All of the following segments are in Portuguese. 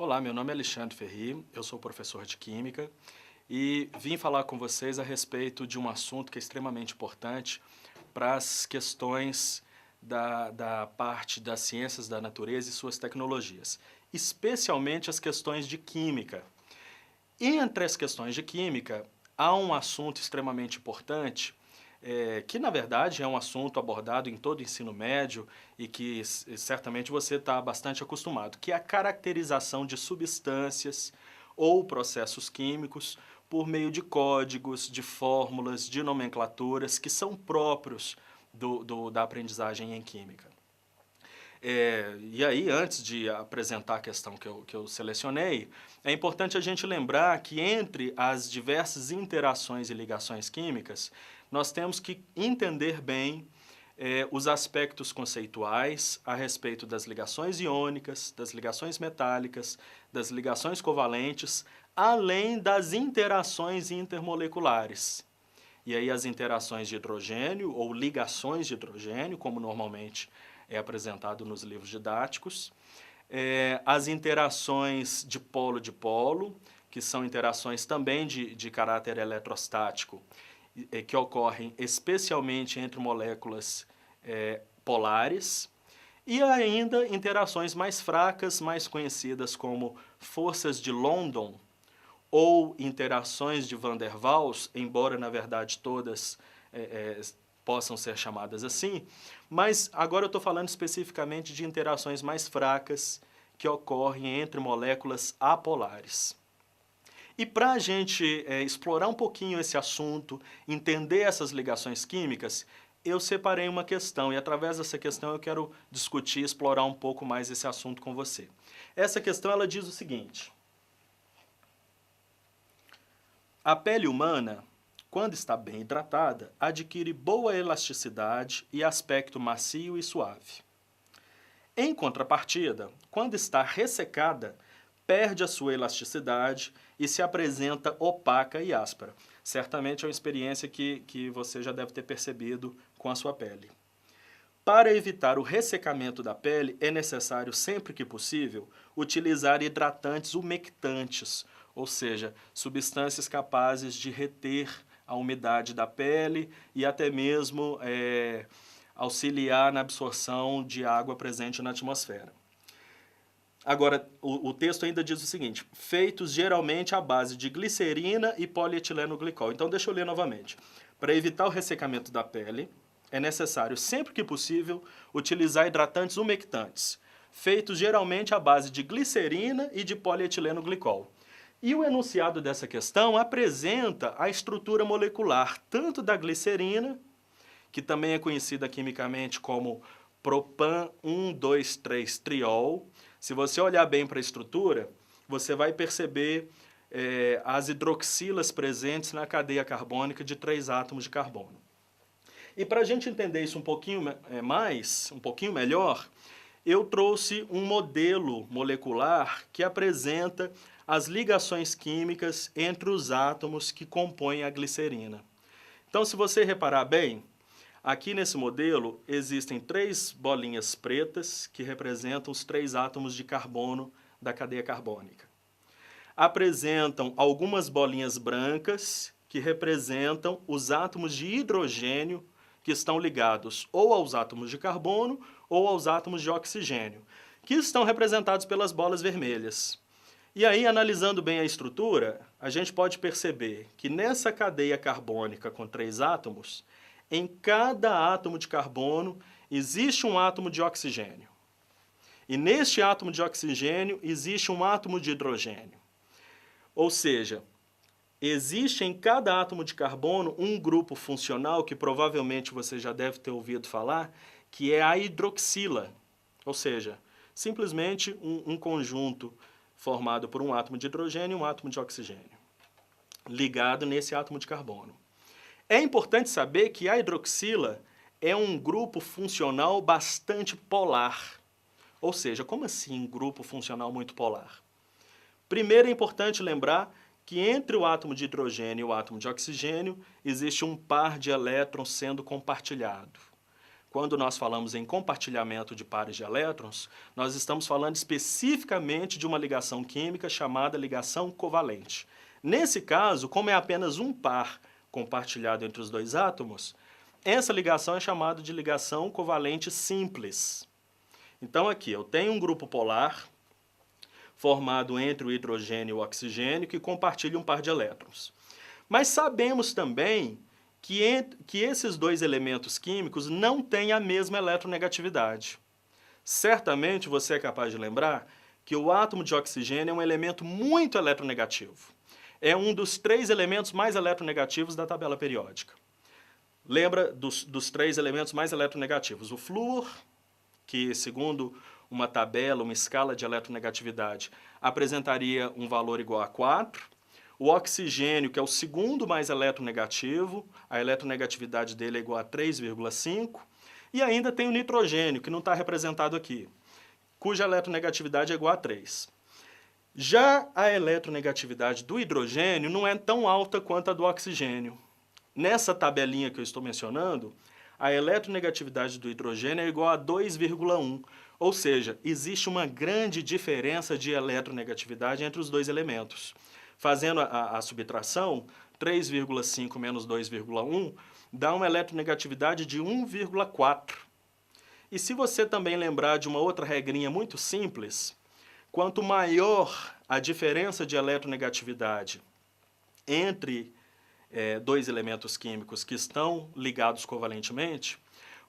Olá, meu nome é Alexandre Ferri, eu sou professor de Química e vim falar com vocês a respeito de um assunto que é extremamente importante para as questões da parte das ciências da natureza e suas tecnologias, especialmente as questões de química. E entre as questões de química, há um assunto extremamente importante, que na verdade é um assunto abordado em todo o ensino médio e que certamente você está bastante acostumado, que é a caracterização de substâncias ou processos químicos por meio de códigos, de fórmulas, de nomenclaturas que são próprios da aprendizagem em química. E aí, antes de apresentar a questão que eu selecionei, é importante a gente lembrar que entre as diversas interações e ligações químicas, nós temos que entender bem os aspectos conceituais a respeito das ligações iônicas, das ligações metálicas, das ligações covalentes, além das interações intermoleculares. E aí as interações de hidrogênio, ou ligações de hidrogênio, como normalmente é apresentado nos livros didáticos, as interações de polo, que são interações também de caráter eletrostático, que ocorrem especialmente entre moléculas polares, e ainda interações mais fracas, mais conhecidas como forças de London, ou interações de Van der Waals, embora na verdade todas possam ser chamadas assim, mas agora eu estou falando especificamente de interações mais fracas que ocorrem entre moléculas apolares. E para a gente explorar um pouquinho esse assunto, entender essas ligações químicas, eu separei uma questão e através dessa questão eu quero discutir, explorar um pouco mais esse assunto com você. Essa questão ela diz o seguinte: a pele humana, quando está bem hidratada, adquire boa elasticidade e aspecto macio e suave. Em contrapartida, quando está ressecada, perde a sua elasticidade e se apresenta opaca e áspera. Certamente é uma experiência que você já deve ter percebido com a sua pele. Para evitar o ressecamento da pele, é necessário, sempre que possível, utilizar hidratantes umectantes, ou seja, substâncias capazes de reter a umidade da pele e até mesmo auxiliar na absorção de água presente na atmosfera. Agora, o texto ainda diz o seguinte: feitos geralmente à base de glicerina e polietileno glicol. Então, deixa eu ler novamente. Para evitar o ressecamento da pele, é necessário, sempre que possível, utilizar hidratantes umectantes, feitos geralmente à base de glicerina e de polietileno glicol. E o enunciado dessa questão apresenta a estrutura molecular tanto da glicerina, que também é conhecida quimicamente como propan-1,2,3-triol. Se você olhar bem para a estrutura, você vai perceber as hidroxilas presentes na cadeia carbônica de 3 átomos de carbono. E para a gente entender isso um pouquinho um pouquinho melhor, eu trouxe um modelo molecular que apresenta as ligações químicas entre os átomos que compõem a glicerina. Então, se você reparar bem, aqui nesse modelo existem 3 bolinhas pretas que representam os 3 átomos de carbono da cadeia carbônica. Apresentam algumas bolinhas brancas que representam os átomos de hidrogênio que estão ligados ou aos átomos de carbono ou aos átomos de oxigênio, que estão representados pelas bolas vermelhas. E aí, analisando bem a estrutura, a gente pode perceber que nessa cadeia carbônica com 3 átomos, em cada átomo de carbono existe um átomo de oxigênio. E neste átomo de oxigênio existe um átomo de hidrogênio. Ou seja, existe em cada átomo de carbono um grupo funcional que provavelmente você já deve ter ouvido falar, que é a hidroxila. Ou seja, simplesmente um conjunto formado por um átomo de hidrogênio e um átomo de oxigênio, ligado nesse átomo de carbono. É importante saber que a hidroxila é um grupo funcional bastante polar. Ou seja, como assim grupo funcional muito polar? Primeiro é importante lembrar que entre o átomo de hidrogênio e o átomo de oxigênio existe um par de elétrons sendo compartilhado. quando nós falamos em compartilhamento de pares de elétrons, nós estamos falando especificamente de uma ligação química chamada ligação covalente. Nesse caso, como é apenas um par compartilhado entre os dois átomos, essa ligação é chamada de ligação covalente simples. Então aqui eu tenho um grupo polar formado entre o hidrogênio e o oxigênio que compartilha um par de elétrons. Mas sabemos também que esses dois elementos químicos não têm a mesma eletronegatividade. Certamente você é capaz de lembrar que o átomo de oxigênio é um elemento muito eletronegativo. É um dos 3 elementos mais eletronegativos da tabela periódica. Lembra dos 3 elementos mais eletronegativos? O flúor, que segundo uma tabela, uma escala de eletronegatividade, apresentaria um valor igual a 4. O oxigênio, que é o segundo mais eletronegativo, a eletronegatividade dele é igual a 3,5. E ainda tem o nitrogênio, que não está representado aqui, cuja eletronegatividade é igual a 3. Já a eletronegatividade do hidrogênio não é tão alta quanto a do oxigênio. Nessa tabelinha que eu estou mencionando, a eletronegatividade do hidrogênio é igual a 2,1. Ou seja, existe uma grande diferença de eletronegatividade entre os dois elementos. Fazendo a subtração, 3,5 menos 2,1 dá uma eletronegatividade de 1,4. E se você também lembrar de uma outra regrinha muito simples, quanto maior a diferença de eletronegatividade entre dois elementos químicos que estão ligados covalentemente,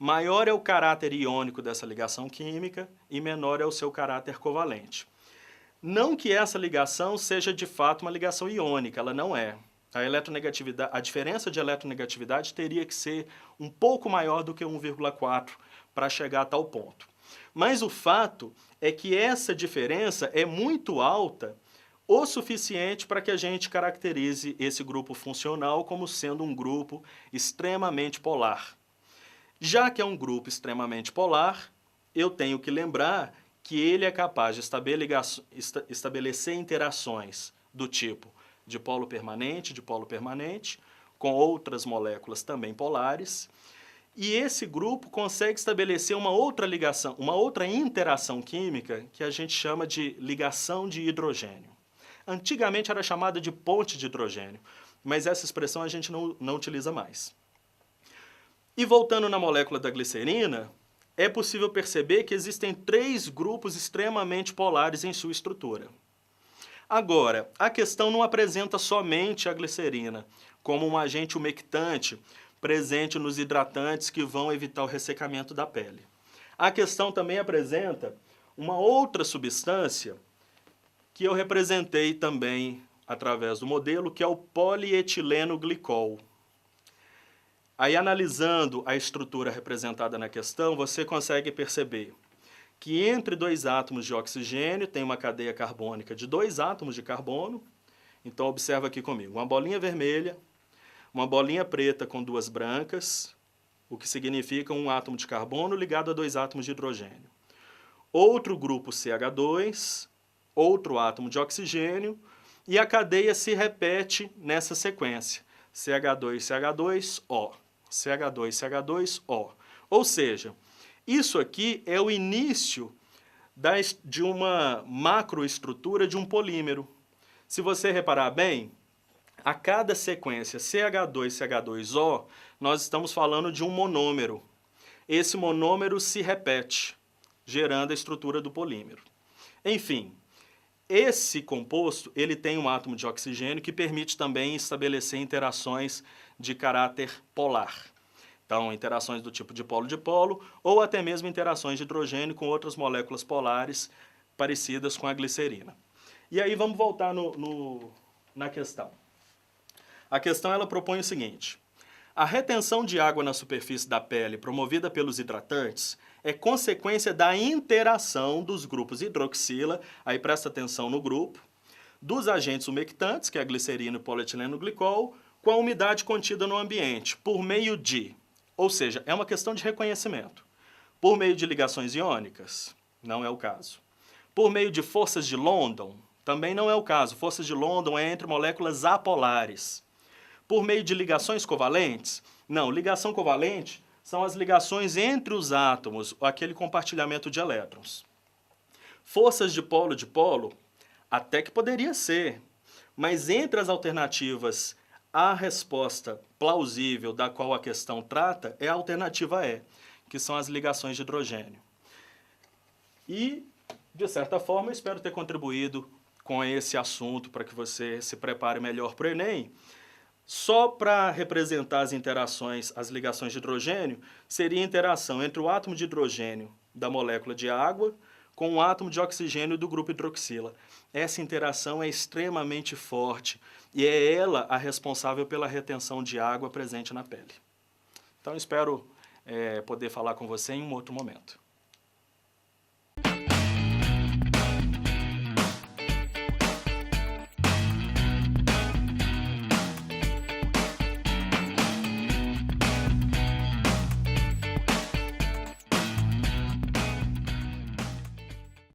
maior é o caráter iônico dessa ligação química e menor é o seu caráter covalente. Não que essa ligação seja de fato uma ligação iônica, ela não é. A diferença de eletronegatividade teria que ser um pouco maior do que 1,4 para chegar a tal ponto. Mas o fato é que essa diferença é muito alta o suficiente para que a gente caracterize esse grupo funcional como sendo um grupo extremamente polar. Já que é um grupo extremamente polar, eu tenho que lembrar que ele é capaz de estabelecer interações do tipo dipolo permanente, com outras moléculas também polares, e esse grupo consegue estabelecer uma outra ligação, uma outra interação química que a gente chama de ligação de hidrogênio. Antigamente era chamada de ponte de hidrogênio, mas essa expressão a gente não utiliza mais. E voltando na molécula da glicerina, é possível perceber que existem 3 grupos extremamente polares em sua estrutura. Agora, a questão não apresenta somente a glicerina como um agente umectante presente nos hidratantes que vão evitar o ressecamento da pele. A questão também apresenta uma outra substância que eu representei também através do modelo, que é o polietileno glicol. Aí, analisando a estrutura representada na questão, você consegue perceber que entre 2 átomos de oxigênio tem uma cadeia carbônica de 2 átomos de carbono. Então, observa aqui comigo, uma bolinha vermelha, uma bolinha preta com 2 brancas, o que significa um átomo de carbono ligado a 2 átomos de hidrogênio. Outro grupo CH2, outro átomo de oxigênio, e a cadeia se repete nessa sequência, CH2, CH2, O. CH2, CH2, O. Ou seja, isso aqui é o início de uma macroestrutura de um polímero. Se você reparar bem, a cada sequência CH2, CH2O, nós estamos falando de um monômero. Esse monômero se repete, gerando a estrutura do polímero. Enfim, esse composto ele tem um átomo de oxigênio que permite também estabelecer interações de caráter polar. Então, interações do tipo dipolo-dipolo ou até mesmo interações de hidrogênio com outras moléculas polares parecidas com a glicerina. E aí vamos voltar na questão. A questão ela propõe o seguinte: a retenção de água na superfície da pele promovida pelos hidratantes é consequência da interação dos grupos hidroxila, aí presta atenção no grupo, dos agentes umectantes, que é a glicerina e o polietileno glicol, com a umidade contida no ambiente, por meio de, ou seja, é uma questão de reconhecimento, por meio de ligações iônicas, não é o caso. Por meio de forças de London, também não é o caso, forças de London é entre moléculas apolares. Por meio de ligações covalentes? Não, ligação covalente são as ligações entre os átomos, aquele compartilhamento de elétrons. Forças de polo, até que poderia ser, mas entre as alternativas, a resposta plausível da qual a questão trata é a alternativa E, que são as ligações de hidrogênio. E, de certa forma, eu espero ter contribuído com esse assunto para que você se prepare melhor para o Enem. Só para representar as interações, as ligações de hidrogênio, seria a interação entre o átomo de hidrogênio da molécula de água com o átomo de oxigênio do grupo hidroxila. Essa interação é extremamente forte e é ela a responsável pela retenção de água presente na pele. Então, espero poder falar com você em um outro momento.